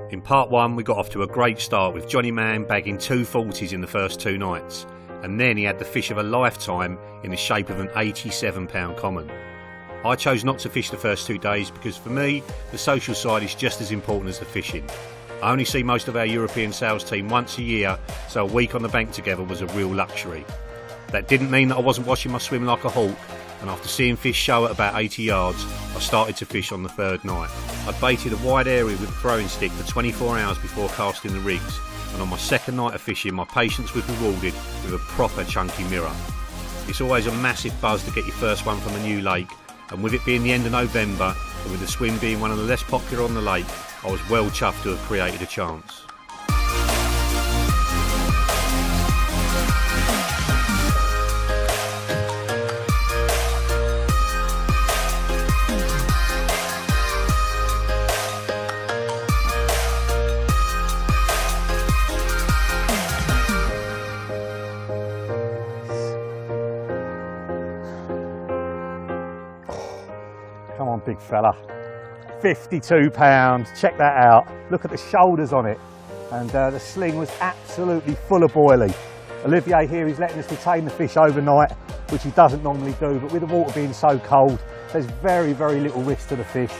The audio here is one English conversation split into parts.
In part 1 we got off to a great start with Johnny Mann bagging 2 40s in the first 2 nights, and then he had the fish of a lifetime in the shape of an 87-pound common. I chose not to fish the first 2 days because for me the social side is just as important as the fishing. I only see most of our European sales team once a year, so a week on the bank together was a real luxury. That didn't mean that I wasn't watching my swim like a hawk, and after seeing fish show at about 80 yards, I started to fish on the 3rd night. I baited a wide area with a throwing stick for 24 hours before casting the rigs, and on my 2nd night of fishing my patience was rewarded with a proper chunky mirror. It's always a massive buzz to get your first one from a new lake, and with it being the end of November and with the swim being one of the less popular on the lake, I was well chuffed to have created a chance. Come on, big fella. 52 pounds, check that out. Look at the shoulders on it. And the sling was absolutely full of boilie. Olivier here is letting us retain the fish overnight, which he doesn't normally do, but with the water being so cold, there's very, very little risk to the fish,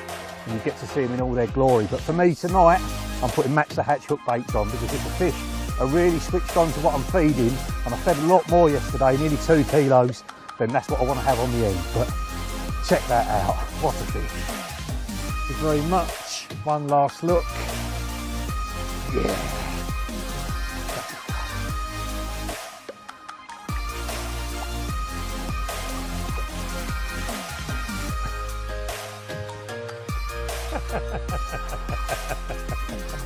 and you get to see them in all their glory. But for me tonight, I'm putting match the hatch hook baits on, because if the fish are really switched on to what I'm feeding, and I fed a lot more yesterday, nearly 2 kilos, then that's what I want to have on the end. But check that out, what a fish. Thank you very much. One last look. Yeah.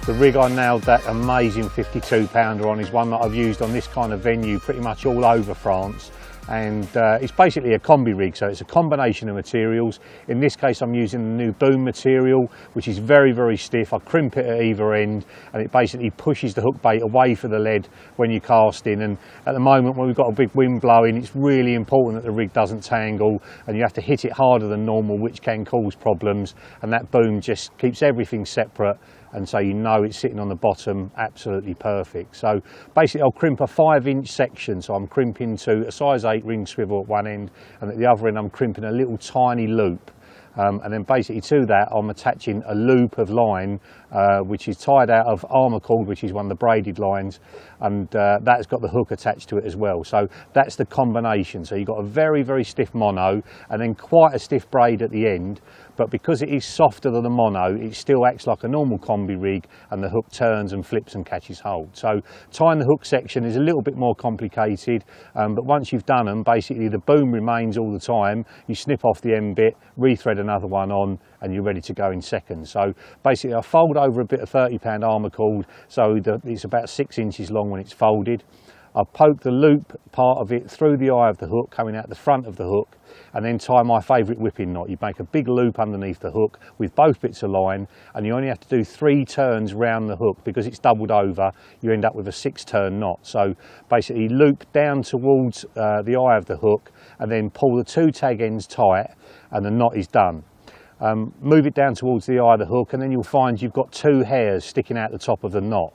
The rig I nailed that amazing 52 pounder on is one that I've used on this kind of venue pretty much all over France. And it's basically a combi rig, so it's a combination of materials. In this case I'm using the new boom material, which is very, very stiff. I crimp it at either end and it basically pushes the hook bait away from the lead when you cast in. And at the moment when we've got a big wind blowing, it's really important that the rig doesn't tangle, and you have to hit it harder than normal, which can cause problems, and that boom just keeps everything separate, and so you know it's sitting on the bottom absolutely perfect. So basically I'll crimp a 5-inch section, so I'm crimping to a size 8 ring swivel at one end, and at the other end I'm crimping a little tiny loop. And then basically to that I'm attaching a loop of line which is tied out of armour cord, which is one of the braided lines, and that's got the hook attached to it as well. So that's the combination. So you've got a very, very stiff mono and then quite a stiff braid at the end, but because it is softer than the mono, it still acts like a normal combi rig, and the hook turns and flips and catches hold. So tying the hook section is a little bit more complicated, but once you've done them, basically the boom remains all the time. You snip off the end bit, rethread another one on, and you're ready to go in seconds. So basically I fold over a bit of 30-pound armour cord, so it's about 6 inches long when it's folded. I poke the loop part of it through the eye of the hook, coming out the front of the hook, and then tie my favourite whipping knot. You make a big loop underneath the hook with both bits of line, and you only have to do 3 turns round the hook. Because it's doubled over, you end up with a 6-turn knot. So basically loop down towards the eye of the hook, and then pull the 2 tag ends tight, and the knot is done. Move it down towards the eye of the hook, and then you'll find you've got 2 hairs sticking out the top of the knot.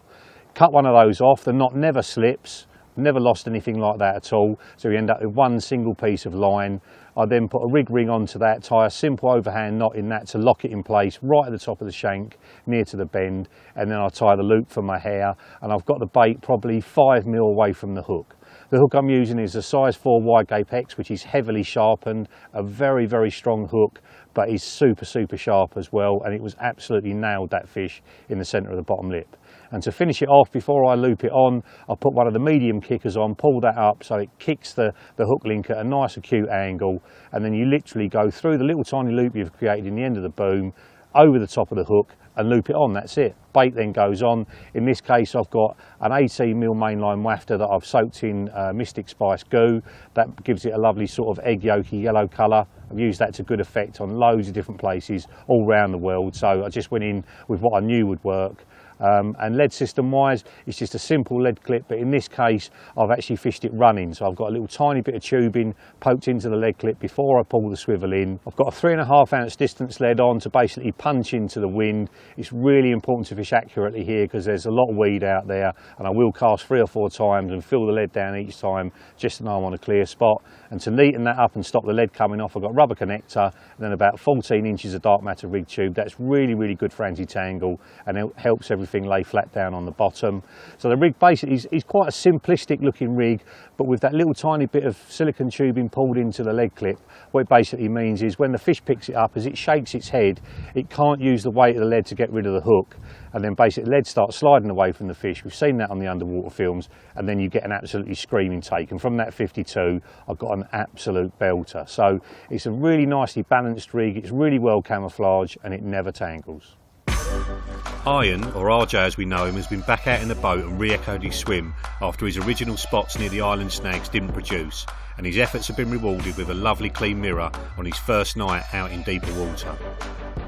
Cut one of those off, the knot never slips. Never lost anything like that at all, so you end up with one single piece of line. I then put a rig ring onto that, tie a simple overhand knot in that to lock it in place right at the top of the shank near to the bend, and then I tie the loop for my hair, and I've got the bait probably 5 mil away from the hook. The hook I'm using is a size 4 wide gape X, which is heavily sharpened, a very, very strong hook, but is super, super sharp as well, and it was absolutely nailed that fish in the centre of the bottom lip. And to finish it off, before I loop it on, I'll put one of the medium kickers on, pull that up so it kicks the hook link at a nice acute angle, and then you literally go through the little tiny loop you've created in the end of the boom, over the top of the hook, and loop it on. That's it. Bait then goes on. In this case I've got an 18mm mainline wafter that I've soaked in Mystic Spice goo. That gives it a lovely sort of egg yolky yellow colour. I've used that to good effect on loads of different places all around the world, so I just went in with what I knew would work. And lead system wise, it's just a simple lead clip, but in this case I've actually fished it running. So I've got a little tiny bit of tubing poked into the lead clip before I pull the swivel in. I've got a 3.5 ounce distance lead on to basically punch into the wind. It's really important to fish accurately here because there's a lot of weed out there, and I will cast 3 or 4 times and fill the lead down each time just to know I'm on a clear spot. And to neaten that up and stop the lead coming off, I've got rubber connector and then about 14 inches of dark matter rig tube. That's really good for anti-tangle, and it helps everything lay flat down on the bottom. So the rig basically is quite a simplistic looking rig, but with that little tiny bit of silicone tubing pulled into the lead clip, what it basically means is when the fish picks it up, as it shakes its head, it can't use the weight of the lead to get rid of the hook, and then basically lead starts sliding away from the fish. We've seen that on the underwater films, and then you get an absolutely screaming take. And from that 52, I've got an absolute belter. So it's a really nicely balanced rig, it's really well camouflaged, and it never tangles. Iron, or RJ as we know him, has been back out in the boat and re-echoed his swim after his original spots near the island snags didn't produce, and his efforts have been rewarded with a lovely clean mirror on his first night out in deeper water.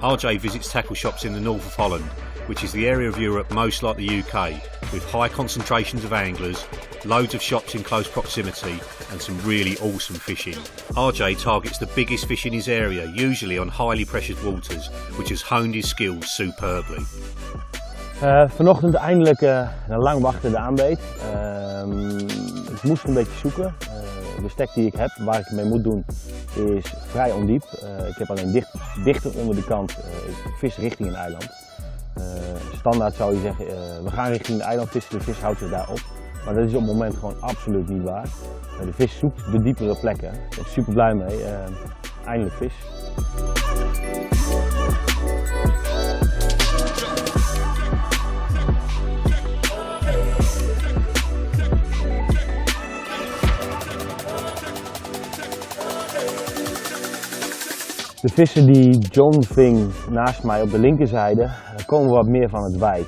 RJ visits tackle shops in the north of Holland, which is the area of Europe most like the UK, with high concentrations of anglers, loads of shops in close proximity and some really awesome fishing. RJ targets the biggest fish in his area, usually on highly pressured waters, which has honed his skills superbly. Vanochtend eindelijk na lang wachten de aanbeet. Ik moest een beetje zoeken. De stek die ik heb, waar ik het mee moet doen, is vrij ondiep. Ik heb alleen dichter onder de kant. Ik vis richting een eiland. Standaard zou je zeggen, we gaan richting een eiland vissen, de vis houdt zich daar op. Maar dat is op het moment gewoon absoluut niet waar. De vis zoekt de diepere plekken. Daar ben ik super blij mee. Eindelijk vis. De vissen die John ving naast mij op de linkerzijde komen wat meer van het wijd.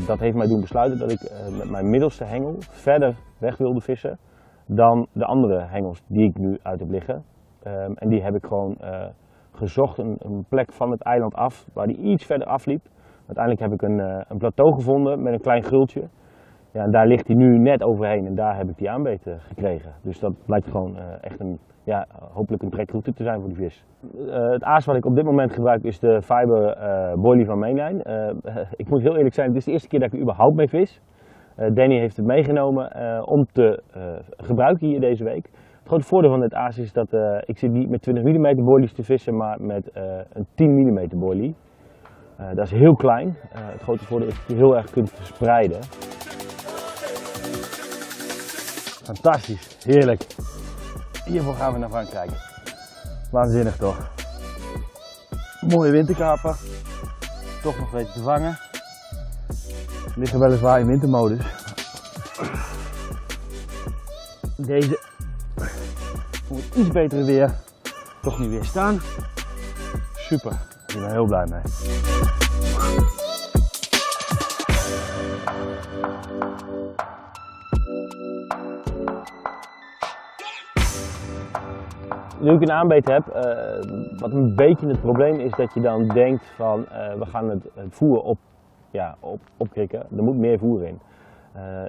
Dat heeft mij doen besluiten dat ik met mijn middelste hengel verder weg wilde vissen dan de andere hengels die ik nu uit heb liggen. En die heb ik gewoon gezocht, een plek van het eiland af waar die iets verder afliep. Uiteindelijk heb ik een plateau gevonden met een klein gultje. Ja, en daar ligt hij nu net overheen en daar heb ik die aanbeten gekregen. Dus dat blijkt gewoon echt hopelijk een trekroute te zijn voor die vis. Het aas wat ik op dit moment gebruik is de fiber boilie van Mainline. Ik moet heel eerlijk zijn, het is de eerste keer dat ik er überhaupt mee vis. Danny heeft het meegenomen om te gebruiken hier deze week. Het grote voordeel van dit aas is dat ik zit niet met 20 mm boilies te vissen, maar met een 10 mm boilie. Dat is heel klein. Het grote voordeel is dat je heel erg kunt verspreiden. Fantastisch, heerlijk. Hiervoor gaan we naar Frankrijk. Waanzinnig toch? Mooie winterkarper. Toch nog weten te vangen. Liggen weliswaar in wintermodus. Deze voor het iets betere weer toch niet weer staan. Super, ik ben er heel blij mee. Nu ik een aanbeet heb, wat een beetje het probleem is dat je dan denkt van we gaan het voer opkrikken, er moet meer voer in.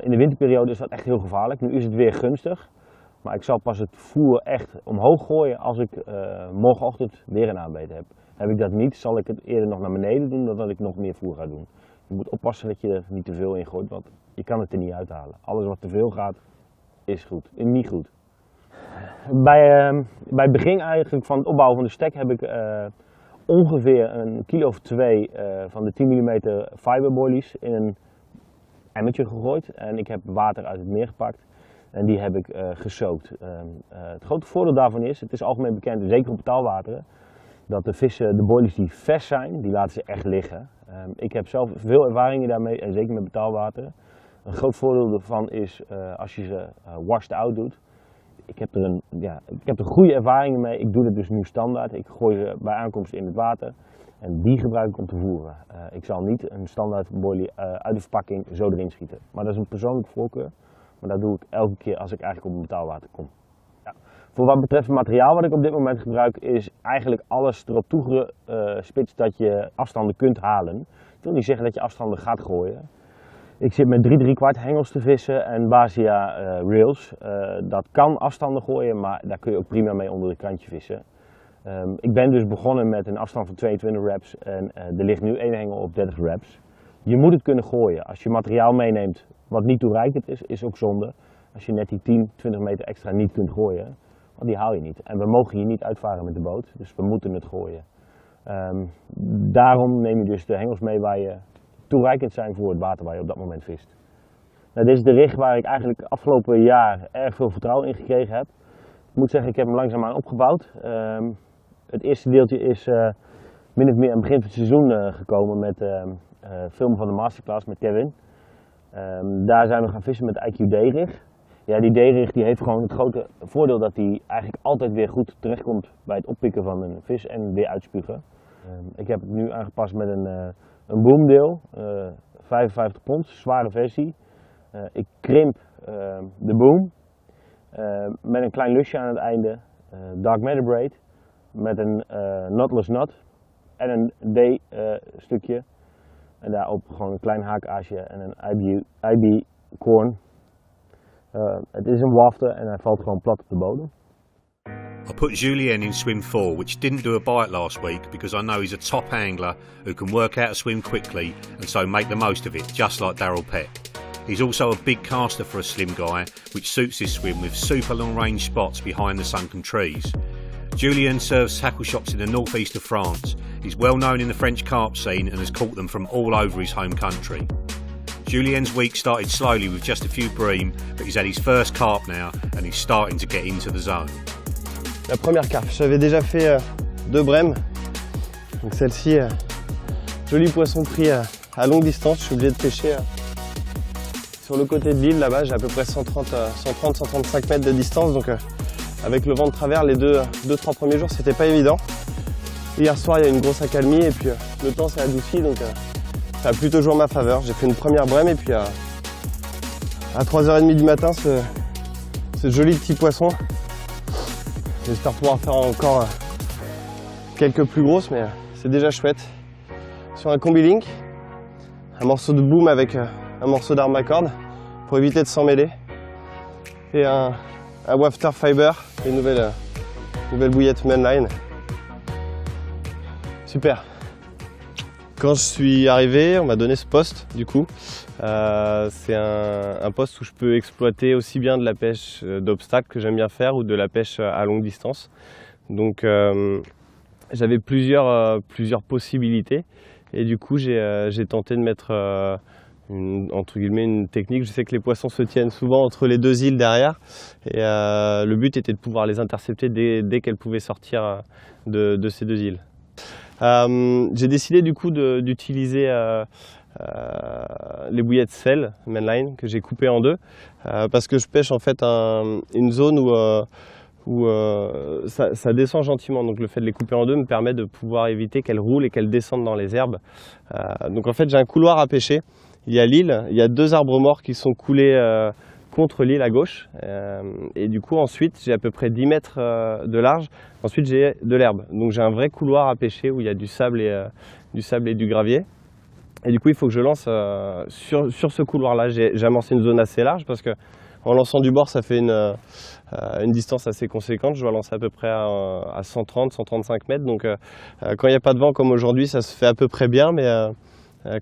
In de winterperiode is dat echt heel gevaarlijk, nu is het weer gunstig, maar ik zal pas het voer echt omhoog gooien als ik morgenochtend weer een aanbeet heb. Heb ik dat niet, zal ik het eerder nog naar beneden doen dan dat ik nog meer voer ga doen. Je moet oppassen dat je er niet te veel in gooit, want je kan het er niet uithalen. Alles wat te veel gaat is goed, niet goed. Bij het begin eigenlijk van het opbouwen van de stek heb ik ongeveer een kilo of 2 van de 10 mm fiberboilies in een emmertje gegooid. En ik heb water uit het meer gepakt en die heb ik gesookt. Het grote voordeel daarvan is, het is algemeen bekend, zeker op betaalwateren, dat de vissen, de boilies die vers zijn, die laten ze echt liggen. Ik heb zelf veel ervaringen daarmee en zeker met betaalwateren. Een groot voordeel daarvan is als je ze washed out doet. Ik heb er goede ervaringen mee. Ik doe het dus nu standaard. Ik gooi ze bij aankomst in het water en die gebruik ik om te voeren. Ik zal niet een standaard boilie uit de verpakking zo erin schieten. Maar dat is een persoonlijke voorkeur. Maar dat doe ik elke keer als ik eigenlijk op een betaalwater kom. Ja. Voor wat betreft het materiaal wat ik op dit moment gebruik is eigenlijk alles erop toegespitst dat je afstanden kunt halen. Het wil niet zeggen dat je afstanden gaat gooien. Ik zit met 3/3/4 hengels te vissen en Basia rails. Dat kan afstanden gooien, maar daar kun je ook prima mee onder de kantje vissen. Ik ben dus begonnen met een afstand van 22 reps en er ligt nu één hengel op 30 reps. Je moet het kunnen gooien. Als je materiaal meeneemt wat niet toereikend is ook zonde. Als je net die 10, 20 meter extra niet kunt gooien, want die haal je niet. En we mogen hier niet uitvaren met de boot, dus we moeten het gooien. Daarom neem je dus de hengels mee waar je toereikend zijn voor het water waar je op dat moment vist. Nou, dit is de rig waar ik eigenlijk afgelopen jaar erg veel vertrouwen in gekregen heb. Ik moet zeggen, ik heb hem langzaamaan opgebouwd. Het eerste deeltje is min of meer aan het begin van het seizoen gekomen met filmen van de masterclass met Kevin. Daar zijn we gaan vissen met de IQ-D-rig. Ja, die D-rig die heeft gewoon het grote voordeel dat hij eigenlijk altijd weer goed terechtkomt bij het oppikken van een vis en weer uitspugen. Ik heb het nu aangepast met een boomdeel, 55 pond, zware versie. Ik krimp de boom met een klein lusje aan het einde, dark matter braid, met een knotless knot en een D-stukje. En daarop gewoon een klein haakaasje en een IB korn. Het is een wafter en hij valt gewoon plat op de bodem. I put Julien in swim 4, which didn't do a bite last week because I know he's a top angler who can work out a swim quickly and so make the most of it, just like Daryl Peck. He's also a big caster for a slim guy, which suits this swim with super long range spots behind the sunken trees. Julien serves tackle shops in the northeast of France. He's well known in the French carp scene and has caught them from all over his home country. Julien's week started slowly with just a few bream, but he's had his first carp now and he's starting to get into the zone. La première carpe, j'avais déjà fait 2 brèmes, donc celle-ci, joli poisson pris à longue distance, je suis obligé de pêcher sur le côté de l'île là-bas, j'ai à peu près 130-135 mètres de distance, donc avec le vent de travers les 2-3 premiers jours c'était pas évident. Hier soir il y a eu une grosse accalmie et puis le temps s'est adouci, donc ça a plutôt joué en ma faveur. J'ai fait une première brème et puis à 3h30 du matin ce joli petit poisson. J'espère pouvoir faire encore quelques plus grosses, mais c'est déjà chouette. Sur un combi-link, un morceau de boom avec un morceau d'arme à corde pour éviter de s'en mêler. Et un wafter fiber, une nouvelle bouillette mainline. Super. Quand je suis arrivé, on m'a donné ce poste du coup. C'est un poste où je peux exploiter aussi bien de la pêche d'obstacles que j'aime bien faire ou de la pêche à longue distance. Donc j'avais plusieurs possibilités et du coup j'ai tenté de mettre entre guillemets une technique. Je sais que les poissons se tiennent souvent entre les 2 îles derrière et le but était de pouvoir les intercepter dès qu'elles pouvaient sortir de ces 2 îles. J'ai décidé du coup d'utiliser les bouillettes sel mainline que j'ai coupées en 2 parce que je pêche en fait une zone où ça descend gentiment, donc le fait de les couper en 2 me permet de pouvoir éviter qu'elles roulent et qu'elles descendent dans les herbes. Donc en fait j'ai un couloir à pêcher, il y a l'île, il y a 2 arbres morts qui sont coulés contre l'île à gauche et du coup ensuite j'ai à peu près 10 mètres de large, ensuite j'ai de l'herbe, donc j'ai un vrai couloir à pêcher où il y a du sable et du gravier. Et du coup il faut que je lance sur ce couloir là. J'ai amorcé une zone assez large parce que en lançant du bord ça fait une distance assez conséquente. Je dois lancer à peu près à 130-135 mètres, donc quand il n'y a pas de vent comme aujourd'hui ça se fait à peu près bien, mais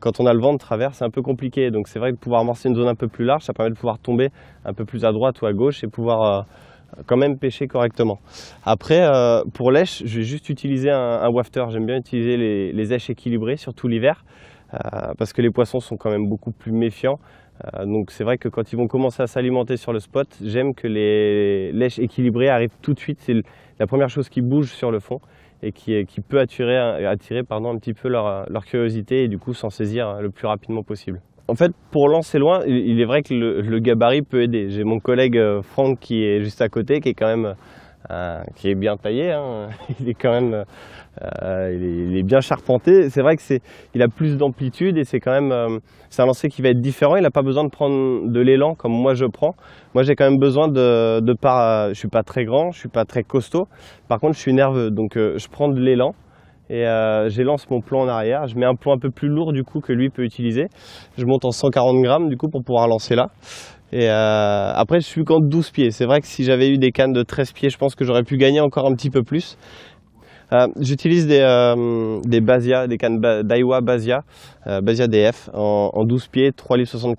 quand on a le vent de travers c'est un peu compliqué, donc c'est vrai que pouvoir amorcer une zone un peu plus large ça permet de pouvoir tomber un peu plus à droite ou à gauche et pouvoir quand même pêcher correctement. Après pour l'èche je vais juste utiliser un wafter. J'aime bien utiliser les èches équilibrées surtout l'hiver parce que les poissons sont quand même beaucoup plus méfiants, donc c'est vrai que quand ils vont commencer à s'alimenter sur le spot, j'aime que les lèches équilibrées arrivent tout de suite. C'est la première chose qui bouge sur le fond et qui peut attirer un petit peu leur curiosité et du coup s'en saisir le plus rapidement possible. En fait, pour lancer loin, il est vrai que le gabarit peut aider. J'ai mon collègue Franck qui est juste à côté, qui est quand même qui est bien taillé, hein. Il est quand même il est bien charpenté. C'est vrai que il a plus d'amplitude et c'est quand même c'est un lancer qui va être différent. Il n'a pas besoin de prendre de l'élan comme moi je prends. Moi j'ai quand même besoin je suis pas très grand, je suis pas très costaud. Par contre je suis nerveux, donc je prends de l'élan et j'élance mon plomb en arrière. Je mets un plomb un peu plus lourd du coup que lui peut utiliser. Je monte en 140 grammes du coup pour pouvoir lancer là. Et après je suis qu'en 12 pieds. C'est vrai que si j'avais eu des cannes de 13 pieds, je pense que j'aurais pu gagner encore un petit peu plus. J'utilise des Basia, des cannes Daiwa Basia, Basia DF en 12 pieds, 3,75 livres.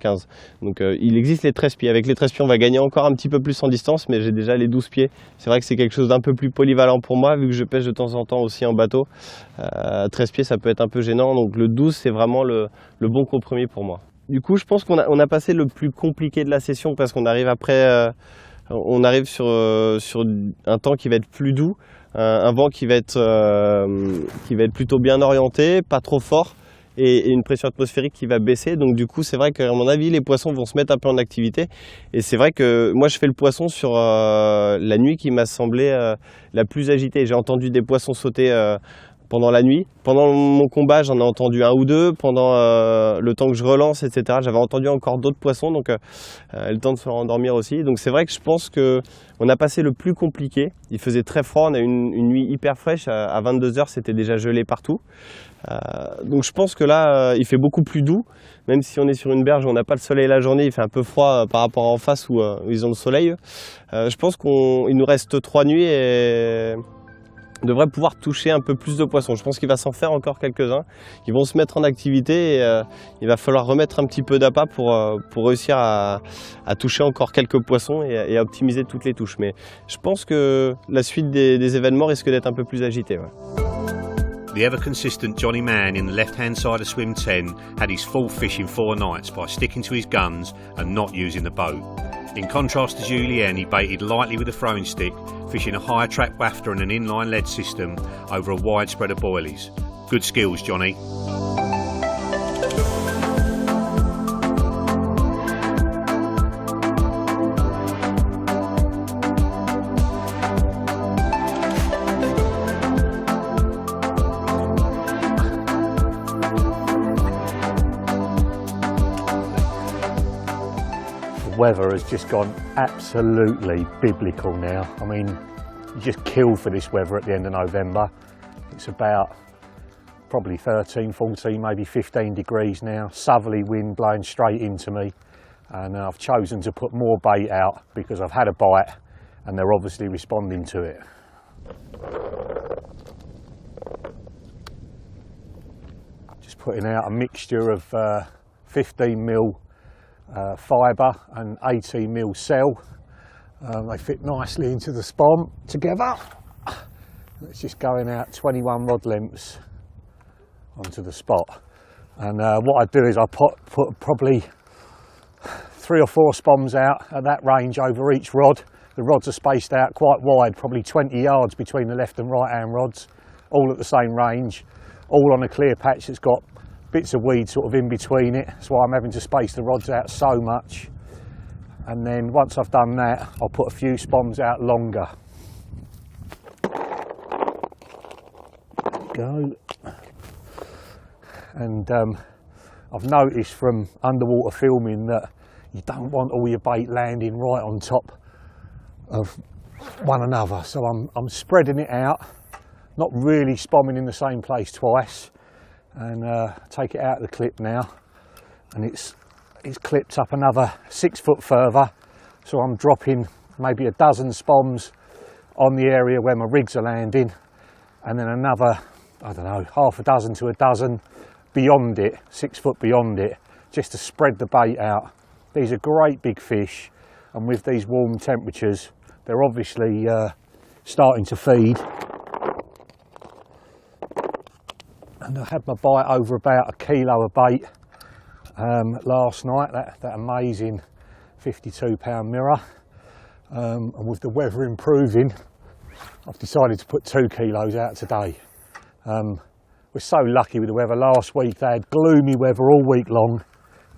Donc il existe les 13 pieds. Avec les 13 pieds, on va gagner encore un petit peu plus en distance, mais j'ai déjà les 12 pieds. C'est vrai que c'est quelque chose d'un peu plus polyvalent pour moi, vu que je pêche de temps en temps aussi en bateau. 13 pieds, ça peut être un peu gênant, donc le 12, c'est vraiment le bon compromis pour moi. Du coup, je pense qu'on a passé le plus compliqué de la session, parce qu'on arrive après, on arrive sur un temps qui va être plus doux. Un vent qui va être plutôt bien orienté, pas trop fort, et une pression atmosphérique qui va baisser. Donc du coup, c'est vrai qu'à mon avis, les poissons vont se mettre un peu en activité. Et c'est vrai que moi, je fais le poisson sur la nuit qui m'a semblé la plus agitée. J'ai entendu des poissons sauter pendant la nuit. Pendant mon combat, j'en ai entendu un ou deux. Pendant le temps que je relance, etc., j'avais entendu encore d'autres poissons, donc le temps de se rendormir aussi. Donc c'est vrai que je pense qu'on a passé le plus compliqué. Il faisait très froid, on a eu une nuit hyper fraîche. À 22 h, c'était déjà gelé partout. Donc je pense que là, il fait beaucoup plus doux. Même si on est sur une berge où on n'a pas le soleil la journée, il fait un peu froid par rapport à en face où ils ont le soleil. Je pense qu'il nous reste 3 nuits et on devrait pouvoir toucher un peu plus de poissons. Je pense qu'il va s'en faire encore quelques-uns qui vont se mettre en activité et il va falloir remettre un petit peu d'appât pour réussir à toucher encore quelques poissons et à optimiser toutes les touches. Mais je pense que la suite des événements risque d'être un peu plus agitée. Ouais. The ever-consistent Johnny Mann in the left-hand side of swim 10 had his full fish in 4 nights by sticking to his guns and not using the boat. In contrast to Julien, he baited lightly with a throwing stick, fishing a high track wafter and an inline lead system over a wide spread of boilies. Good skills, Johnny. Weather has just gone absolutely biblical now. I mean, you just kill for this weather at the end of November. It's about probably 13, 14, maybe 15 degrees now. Southerly wind blowing straight into me. And I've chosen to put more bait out because I've had a bite and they're obviously responding to it. Just putting out a mixture of 15mm fibre and 18mm cell. They fit nicely into the spom together. It's just going out 21 rod lengths onto the spot. And what I do is I put probably 3 or 4 spoms out at that range over each rod. The rods are spaced out quite wide, probably 20 yards between the left and right hand rods, all at the same range, all on a clear patch that's got bits of weed sort of in between it. That's why I'm having to space the rods out so much. And then once I've done that, I'll put a few spoms out longer. Go. And I've noticed from underwater filming that you don't want all your bait landing right on top of one another. So I'm spreading it out, not really spomming in the same place twice. And take it out of the clip now, and it's clipped up another 6 foot further, so I'm dropping maybe a dozen spoms on the area where my rigs are landing, and then another, I don't know, half a dozen to a dozen beyond it, 6 foot beyond it, just to spread the bait out. These are great big fish, and with these warm temperatures they're obviously starting to feed. And I had my bite over about 1 kilo of bait last night, that amazing 52-pound mirror. And with the weather improving, I've decided to put 2 kilos out today. We're so lucky with the weather. Last week they had gloomy weather all week long.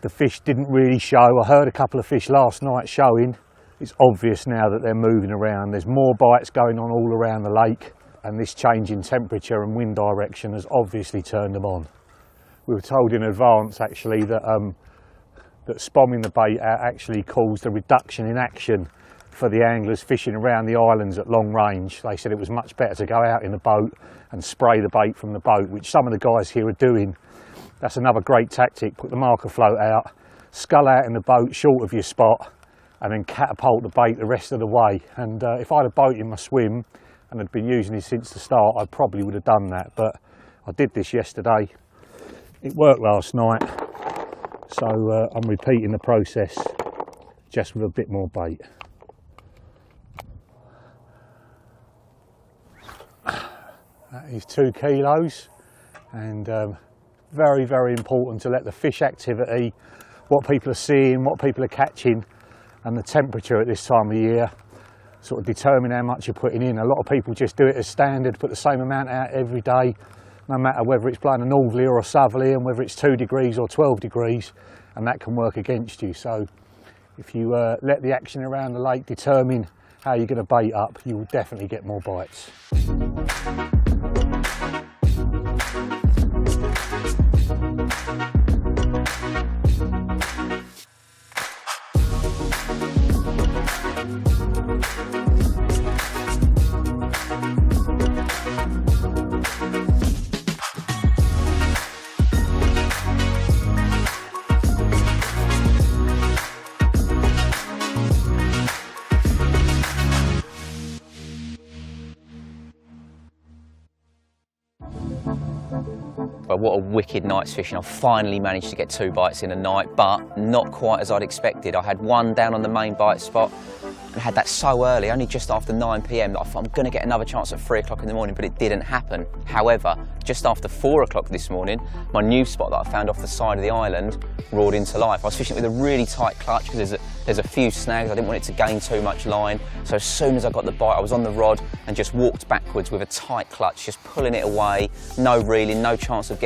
The fish didn't really show. I heard a couple of fish last night showing. It's obvious now that they're moving around. There's more bites going on all around the lake. And this change in temperature and wind direction has obviously turned them on. We were told in advance actually that that spomming the bait out actually caused a reduction in action for the anglers fishing around the islands at long range. They said it was much better to go out in the boat and spray the bait from the boat, which some of the guys here are doing. That's another great tactic. Put the marker float out, scull out in the boat short of your spot, and then catapult the bait the rest of the way. And if I had a boat in my swim and had been using it since the start, I probably would have done that, but I did this yesterday. It worked last night, so I'm repeating the process just with a bit more bait. That is 2 kilos, and very, very important to let the fish activity, what people are seeing, what people are catching, and the temperature at this time of year sort of determine how much you're putting in. A lot of people just do it as standard, put the same amount out every day, no matter whether it's blowing a northerly or a southerly, and whether it's 2 degrees or 12 degrees, and that can work against you. So if you let the action around the lake determine how you're going to bait up, you will definitely get more bites. But what a wicked night's fishing. I finally managed to get 2 bites in a night, but not quite as I'd expected. I had one down on the main bite spot and had that so early, only just after 9 p.m, that I thought I'm going to get another chance at 3 o'clock in the morning, but it didn't happen. However, just after 4 o'clock this morning, my new spot that I found off the side of the island roared into life. I was fishing it with a really tight clutch because there's a few snags. I didn't want it to gain too much line. So as soon as I got the bite, I was on the rod and just walked backwards with a tight clutch, just pulling it away, no reeling, no chance of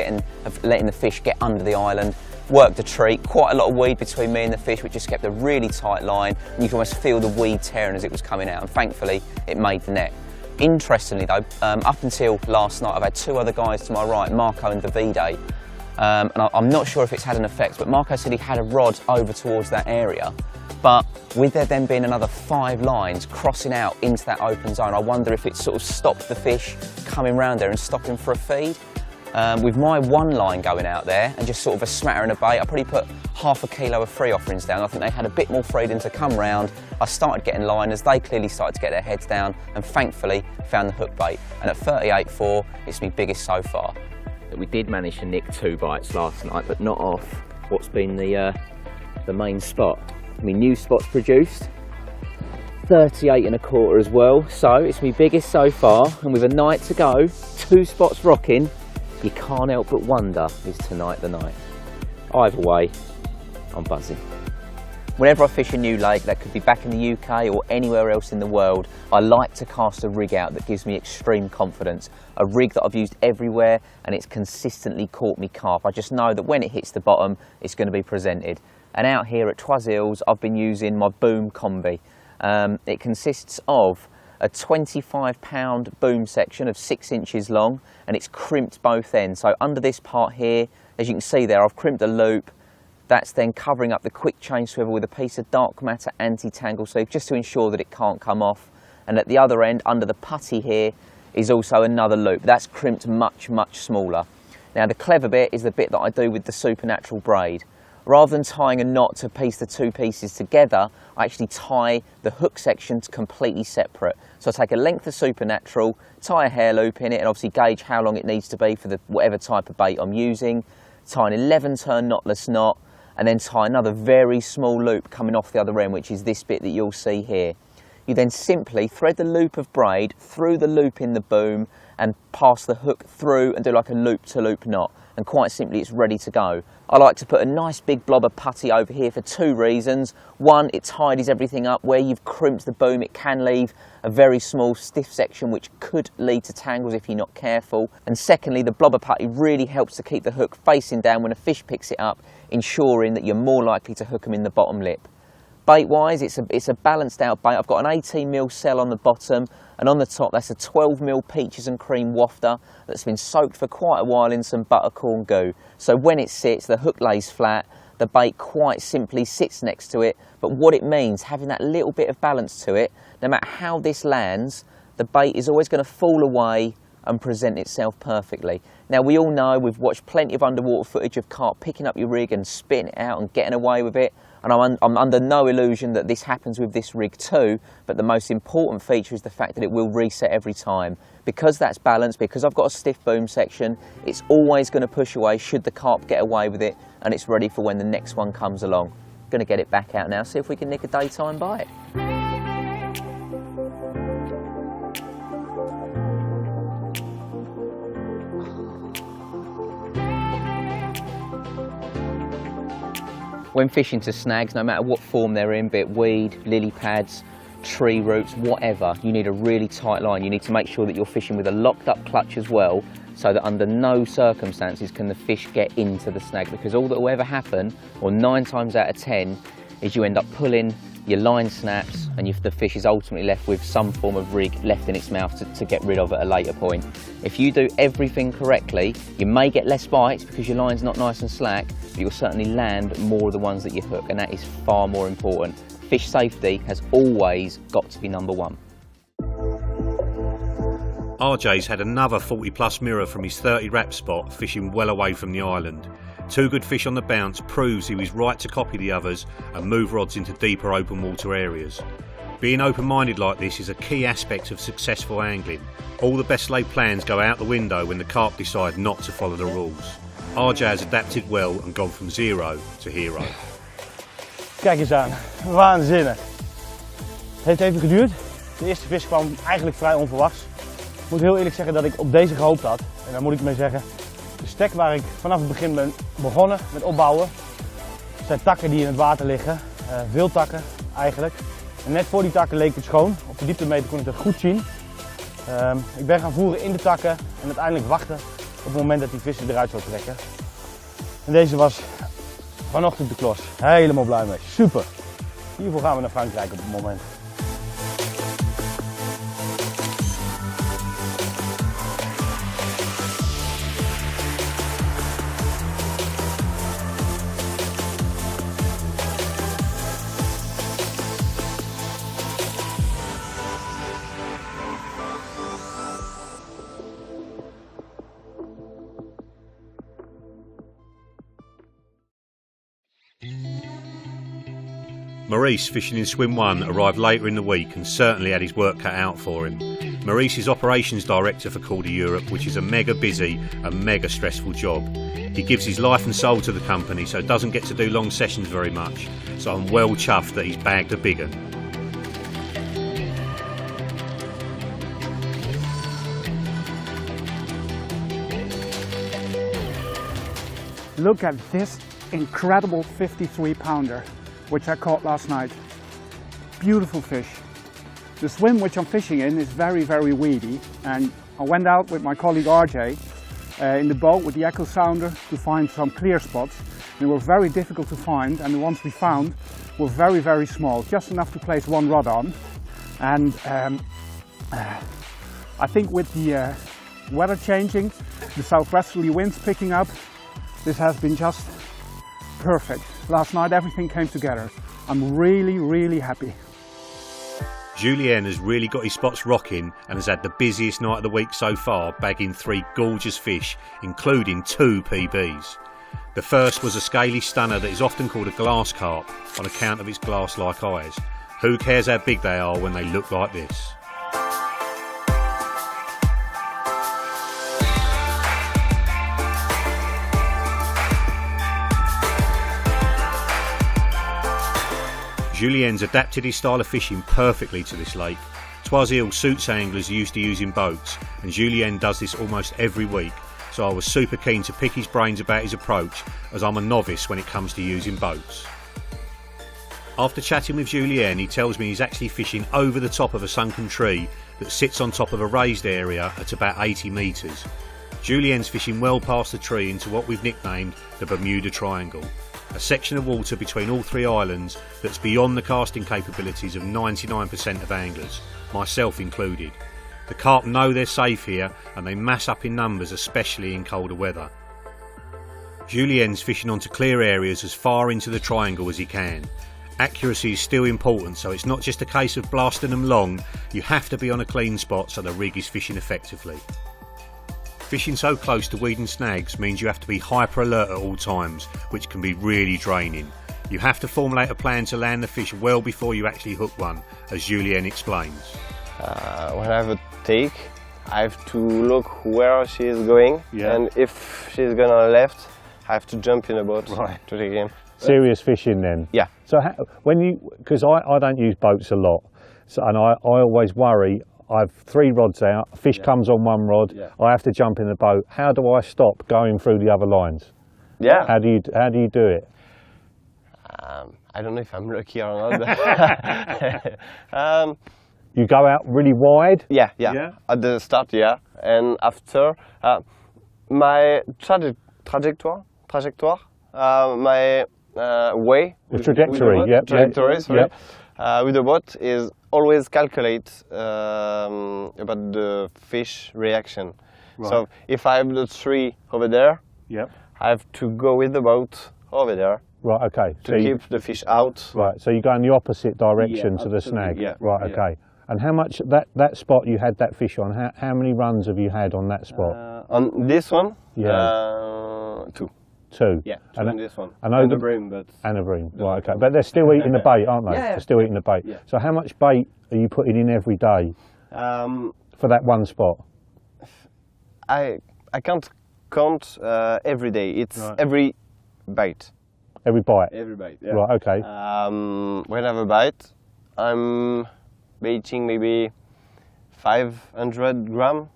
letting the fish get under the island. Worked a treat, quite a lot of weed between me and the fish, which just kept a really tight line, and you could almost feel the weed tearing as it was coming out, and thankfully it made the net. Interestingly though, up until last night, I've had 2 other guys to my right, Marco and Davide, and I'm not sure if it's had an effect, but Marco said he had a rod over towards that area, but with there then being another 5 lines crossing out into that open zone, I wonder if it sort of stopped the fish coming round there and stopping for a feed. With my 1 line going out there and just sort of a smattering of bait, I probably put half a kilo of free offerings down. I think they had a bit more freedom to come round. I started getting liners, they clearly started to get their heads down, and thankfully found the hook bait. And at 38.4, it's my biggest so far. We did manage to nick 2 bites last night, but not off what's been the main spot. My new spot's produced 38.25 as well, so it's my biggest so far, and with a night to go, 2 spots rocking, you can't help but wonder, is tonight the night? Either way, I'm buzzing. Whenever I fish a new lake, that could be back in the UK or anywhere else in the world, I like to cast a rig out that gives me extreme confidence. A rig that I've used everywhere and it's consistently caught me carp. I just know that when it hits the bottom, it's going to be presented. And out here at Twas I've been using my boom combi. It consists of a 25-pound boom section of 6 inches long, and it's crimped both ends. So under this part here, as you can see there, I've crimped a loop. That's then covering up the quick change swivel with a piece of dark matter anti-tangle sleeve, just to ensure that it can't come off. And at the other end, under the putty here, is also another loop. That's crimped much, much smaller. Now the clever bit is the bit that I do with the supernatural braid. Rather than tying a knot to piece the 2 pieces together, I actually tie the hook sections completely separate. So I take a length of supernatural, tie a hair loop in it, and obviously gauge how long it needs to be for whatever type of bait I'm using, tie an 11-turn knotless knot, and then tie another very small loop coming off the other end, which is this bit that you'll see here. You then simply thread the loop of braid through the loop in the boom and pass the hook through and do like a loop-to-loop knot. And quite simply, it's ready to go. I like to put a nice big blob of putty over here for 2 reasons. One, it tidies everything up. Where you've crimped the boom, it can leave a very small stiff section which could lead to tangles if you're not careful. And secondly, the blob of putty really helps to keep the hook facing down when a fish picks it up, ensuring that you're more likely to hook them in the bottom lip. Bait wise, it's a balanced out bait. I've got an 18mm cell on the bottom, and on the top that's a 12mm peaches and cream wafter that's been soaked for quite a while in some buttercorn goo. So when it sits, the hook lays flat, the bait quite simply sits next to it. But what it means, having that little bit of balance to it, no matter how this lands, the bait is always going to fall away and present itself perfectly. Now we all know, we've watched plenty of underwater footage of carp picking up your rig and spitting it out and getting away with it. And I'm under no illusion that this happens with this rig too, but the most important feature is the fact that it will reset every time. Because that's balanced, because I've got a stiff boom section, it's always going to push away should the carp get away with it, and it's ready for when the next one comes along. Going to get it back out now, see if we can nick a daytime bite. When fishing to snags, no matter what form they're in, be it weed, lily pads, tree roots, whatever, you need a really tight line. You need to make sure that you're fishing with a locked up clutch as well, so that under no circumstances can the fish get into the snag, because all that will ever happen, or 9 times out of 10, is you end up pulling, your line snaps, and the fish is ultimately left with some form of rig left in its mouth to get rid of at a later point. If you do everything correctly, you may get less bites because your line's not nice and slack, but you'll certainly land more of the ones that you hook, and that is far more important. Fish safety has always got to be number one. RJ's had another 40 plus mirror from his 30 wrap spot, fishing well away from the island. 2 good fish on the bounce proves he was right to copy the others and move rods into deeper open water areas. Being open-minded like this is a key aspect of successful angling. All the best laid plans go out the window when the carp decide not to follow the rules. RJ has adapted well and gone from 0 to hero. Kijk eens aan, waanzinnig. Het heeft even geduurd. De eerste vis kwam eigenlijk vrij onverwachts. Ik moet heel eerlijk zeggen dat ik op deze gehoopt had. En daar moet ik mee zeggen, de stek waar ik vanaf het begin ben begonnen met opbouwen, zijn takken die in het water liggen. Veel takken eigenlijk. En net voor die takken leek het schoon. Op de dieptemeter kon ik het goed zien. Ik ben gaan voeren in de takken en uiteindelijk wachten op het moment dat die vissen eruit zou trekken. En deze was vanochtend de klos. Helemaal blij mee. Super. Hiervoor gaan we naar Frankrijk op het moment. Maurice, fishing in swim 1, arrived later in the week and certainly had his work cut out for him. Maurice is operations director for Korda Europe, which is a mega busy and mega stressful job. He gives his life and soul to the company, so doesn't get to do long sessions very much, so I'm well chuffed that he's bagged a big one. Look at this incredible 53 pounder which I caught last night. Beautiful fish. The swim which I'm fishing in is very, very weedy, and I went out with my colleague RJ in the boat with the echo sounder to find some clear spots. They were very difficult to find, and the ones we found were very, very small, just enough to place one rod on. And I think with the weather changing, the southwesterly winds picking up, this has been just perfect. Last night everything came together. I'm really, really happy. Julien has really got his spots rocking and has had the busiest night of the week so far, bagging 3 gorgeous fish, including 2 PBs. The first was a scaly stunner that is often called a glass carp on account of its glass-like eyes. Who cares how big they are when they look like this? Julien's adapted his style of fishing perfectly to this lake. Twas eel suits anglers used to use in boats, and Julien does this almost every week, so I was super keen to pick his brains about his approach, as I'm a novice when it comes to using boats. After chatting with Julien, he tells me he's actually fishing over the top of a sunken tree that sits on top of a raised area at about 80 metres. Julien's fishing well past the tree into what we've nicknamed the Bermuda Triangle, a section of water between all three islands that's beyond the casting capabilities of 99% of anglers, myself included. The carp know they're safe here and they mass up in numbers, especially in colder weather. Julien's fishing onto clear areas as far into the triangle as he can. Accuracy is still important, so it's not just a case of blasting them long, you have to be on a clean spot so the rig is fishing effectively. Fishing so close to weed and snags means you have to be hyper alert at all times, which can be really draining. You have to formulate a plan to land the fish well before you actually hook one, as Julien explains. When I have a take, I have to look where she is going, and if she's gonna left, I have to jump in a boat to take him. Serious fishing then? Yeah. So because I don't use boats a lot, and I always worry, I have 3 rods out, a fish comes on one rod, I have to jump in the boat. How do I stop going through the other lines? Yeah. How do you do it? I don't know if I'm lucky or not. You go out really wide? Yeah. At the start, and after my trajectoire, my way. The trajectory, trajectory, sorry. With the boat is always calculate about the fish reaction. So if I have the tree over there, I have to go with the boat over there. Right, okay. To keep the fish out. Right, so you go in the opposite direction to the snag. Right, okay. And how much that spot you had that fish on? How many runs have you had on that spot? On this one, 2. 2. Yeah, 2 on this one. And a bream, but... And a bream, right, okay. But they're still eating the bait, aren't they? They're still eating the bait. Yeah. So how much bait are you putting in every day for that one spot? I can't count every day. It's every bite. Every bite? Every bite, Right, okay. When I have a bite, I'm baiting maybe 500 grams.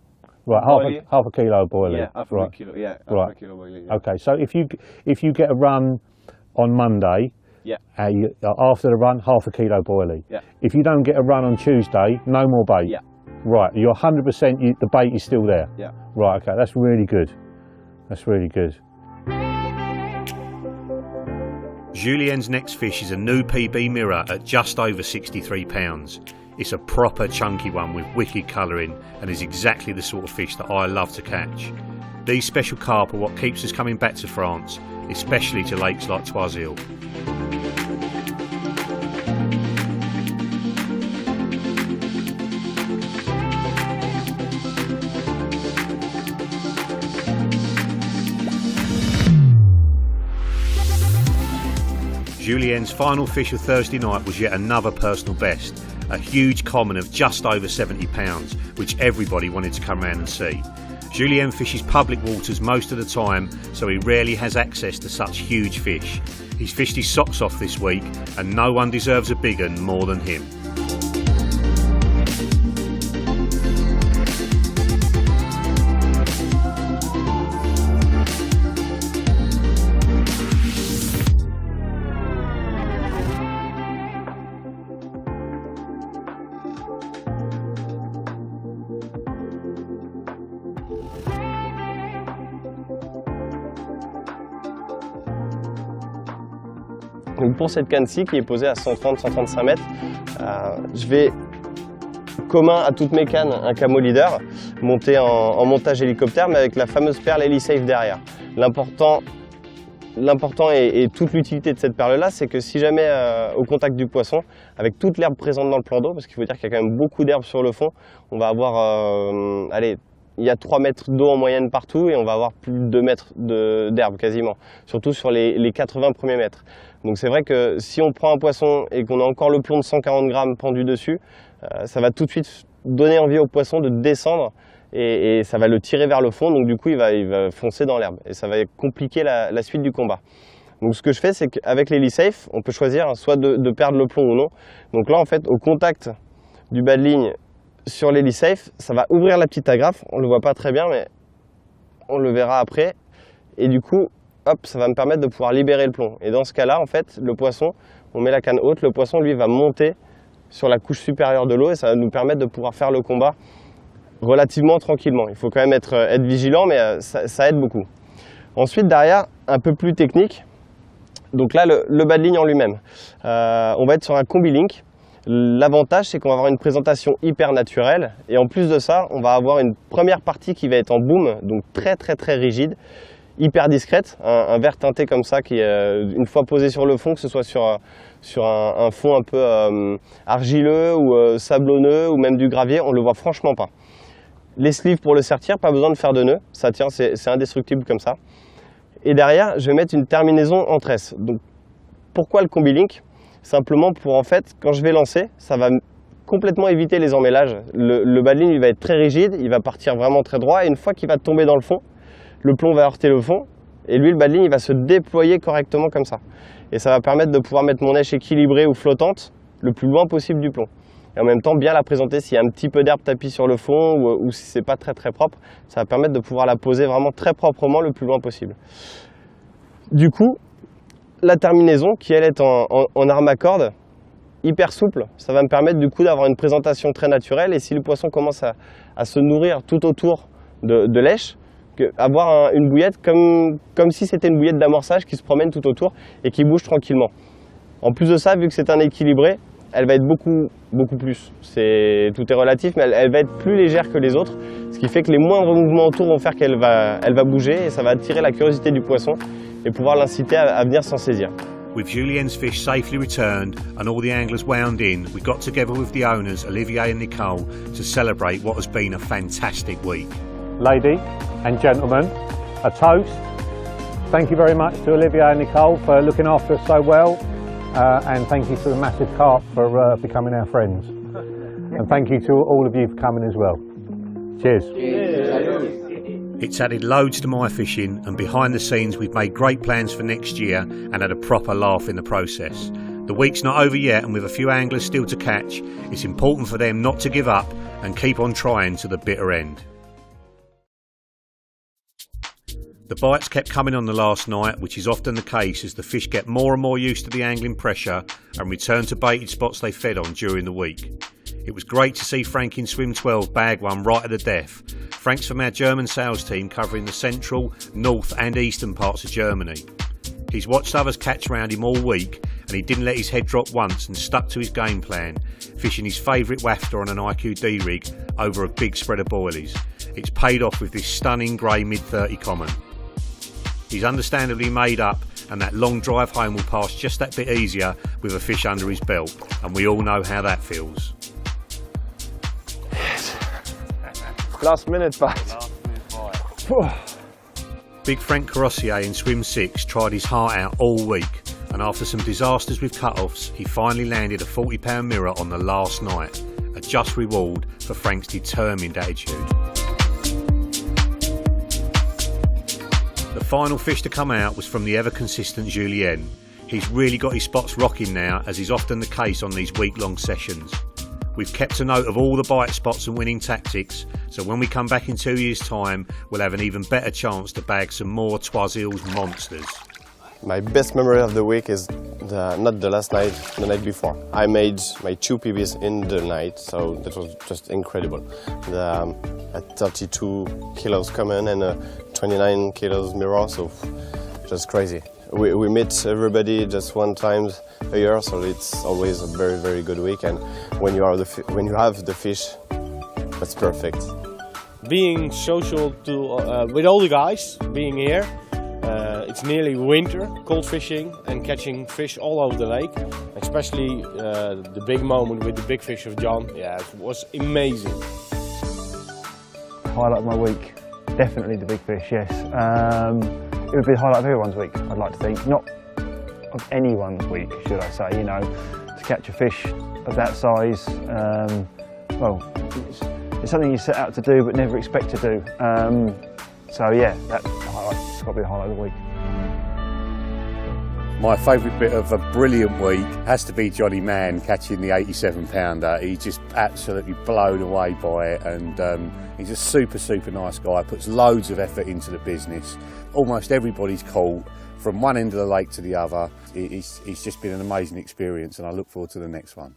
Right, half a kilo of boilie. Yeah, half a kilo. Yeah, half a kilo boilie. Yeah. Okay, so if you get a run on Monday, after the run, half a kilo boilie. Yeah. If you don't get a run on Tuesday, no more bait. Yeah. Right, you're 100%. The bait is still there. Yeah. Right, okay, that's really good. That's really good. Julien's next fish is a new PB mirror at just over £63. It's a proper chunky one with wicked colouring and is exactly the sort of fish that I love to catch. These special carp are what keeps us coming back to France, especially to lakes like Choiseul. Julien's final fish of Thursday night was yet another personal best, a huge common of just over £70, which everybody wanted to come around and see. Julien fishes public waters most of the time, so he rarely has access to such huge fish. He's fished his socks off this week, and no one deserves a big un more than him. Donc pour cette canne-ci qui est posée à 130-135 mètres, je vais, commun à toutes mes cannes, un camo leader, monté en montage hélicoptère, mais avec la fameuse perle HeliSafe derrière. L'important et toute l'utilité de cette perle-là, c'est que si jamais au contact du poisson, avec toute l'herbe présente dans le plan d'eau, parce qu'il faut dire qu'il y a quand même beaucoup d'herbe sur le fond, on va avoir, il y a 3 mètres d'eau en moyenne partout et on va avoir plus de 2 mètres d'herbe quasiment, surtout sur les 80 premiers mètres. Donc c'est vrai que si on prend un poisson et qu'on a encore le plomb de 140 grammes pendu dessus, ça va tout de suite donner envie au poisson de descendre et ça va le tirer vers le fond, donc du coup il va foncer dans l'herbe et ça va compliquer la suite du combat. Donc ce que je fais, c'est qu'avec l'HeliSafe, on peut choisir soit de perdre le plomb ou non. Donc là en fait, au contact du bas de ligne sur l'HeliSafe, ça va ouvrir la petite agrafe, on ne le voit pas très bien mais on le verra après et du coup hop, ça va me permettre de pouvoir libérer le plomb. Et dans ce cas-là, en fait, le poisson, on met la canne haute, le poisson, lui, va monter sur la couche supérieure de l'eau et ça va nous permettre de pouvoir faire le combat relativement tranquillement. Il faut quand même être vigilant, mais ça aide beaucoup. Ensuite, derrière, un peu plus technique. Donc là, le bas de ligne en lui-même. On va être sur un combi-link. L'avantage, c'est qu'on va avoir une présentation hyper naturelle. Et en plus de ça, on va avoir une première partie qui va être en boom, donc très rigide, hyper discrète. Un vert teinté comme ça, qui une fois posé sur le fond, que ce soit sur un fond un peu argileux ou sablonneux ou même du gravier, on ne le voit franchement pas. Les sleeves pour le sertir, pas besoin de faire de nœud, ça tient, c'est indestructible comme ça. Et derrière, je vais mettre une terminaison en tresse. Donc, pourquoi le combi-link? Simplement pour, en fait, quand je vais lancer, ça va complètement éviter les emmêlages. Le bas de ligne, il va être très rigide, il va partir vraiment très droit, et une fois qu'il va tomber dans le fond, le plomb va heurter le fond, et lui, le bas de ligne, il va se déployer correctement comme ça. Et ça va permettre de pouvoir mettre mon èche équilibrée ou flottante le plus loin possible du plomb. Et en même temps, bien la présenter s'il y a un petit peu d'herbe tapis sur le fond ou si c'est pas très propre, ça va permettre de pouvoir la poser vraiment très proprement le plus loin possible. Du coup, la terminaison qui elle est en arme à cordes, hyper souple, ça va me permettre du coup d'avoir une présentation très naturelle, et si le poisson commence à se nourrir tout autour de l'èche, avoir une bouillette comme si c'était une bouillette d'amorçage qui se promène tout autour et qui bouge tranquillement. En plus de ça, vu que c'est un équilibré, elle va être beaucoup plus. Tout est relatif, mais elle va être plus légère que les autres, ce qui fait que les moindres mouvements autour vont faire qu'elle va bouger, et ça va attirer la curiosité du poisson et pouvoir l'inciter à venir s'en saisir. With Julien's fish safely returned and all the anglers wound in, we got together with the owners, Olivier and Nicole, to celebrate what has been a fantastic week. Lady and gentlemen, a toast. Thank you very much to Olivier and Nicole for looking after us so well, and thank you to the massive Carp for becoming our friends. And thank you to all of you for coming as well. Cheers. It's added loads to my fishing, and behind the scenes we've made great plans for next year and had a proper laugh in the process. The week's not over yet, and with a few anglers still to catch, it's important for them not to give up and keep on trying to the bitter end. The bites kept coming on the last night, which is often the case as the fish get more and more used to the angling pressure and return to baited spots they fed on during the week. It was great to see Frank in Swim 12 bag one right at the death. Frank's from our German sales team covering the central, north and eastern parts of Germany. He's watched others catch around him all week, and he didn't let his head drop once and stuck to his game plan, fishing his favourite wafter on an IQD rig over a big spread of boilies. It's paid off with this stunning grey mid-30 common. He's understandably made up, and that long drive home will pass just that bit easier with a fish under his belt, and we all know how that feels. Last minute bite. Big Frank Carrossier in Swim 6 tried his heart out all week, and after some disasters with cut-offs, he finally landed a 40-pound mirror on the last night, a just reward for Frank's determined attitude. The final fish to come out was from the ever-consistent Julien. He's really got his spots rocking now, as is often the case on these week-long sessions. We've kept a note of all the bite spots and winning tactics, so when we come back in 2 years' time, we'll have an even better chance to bag some more Twasil's monsters. My best memory of the week is not the last night, the night before. I made my 2 PBs in the night, so that was just incredible. At 32 kilos common and 29 kilos mirror, so just crazy. We meet everybody just one time a year, so it's always a very good week. And when you have the fish, that's perfect. Being social with all the guys, being here. It's nearly winter, cold fishing and catching fish all over the lake. Especially the big moment with the big fish of John. Yeah, it was amazing. Highlight of my week, definitely the big fish, yes. It would be the highlight of everyone's week, I'd like to think. Not of anyone's week, should I say, you know. To catch a fish of that size, well, it's something you set out to do but never expect to do. So yeah, that's the highlight. It's got to be the highlight of the week. My favourite bit of a brilliant week has to be Johnny Mann catching the 87-pounder. He's just absolutely blown away by it, and he's a super nice guy, puts loads of effort into the business. Almost everybody's caught from one end of the lake to the other. It's just been an amazing experience, and I look forward to the next one.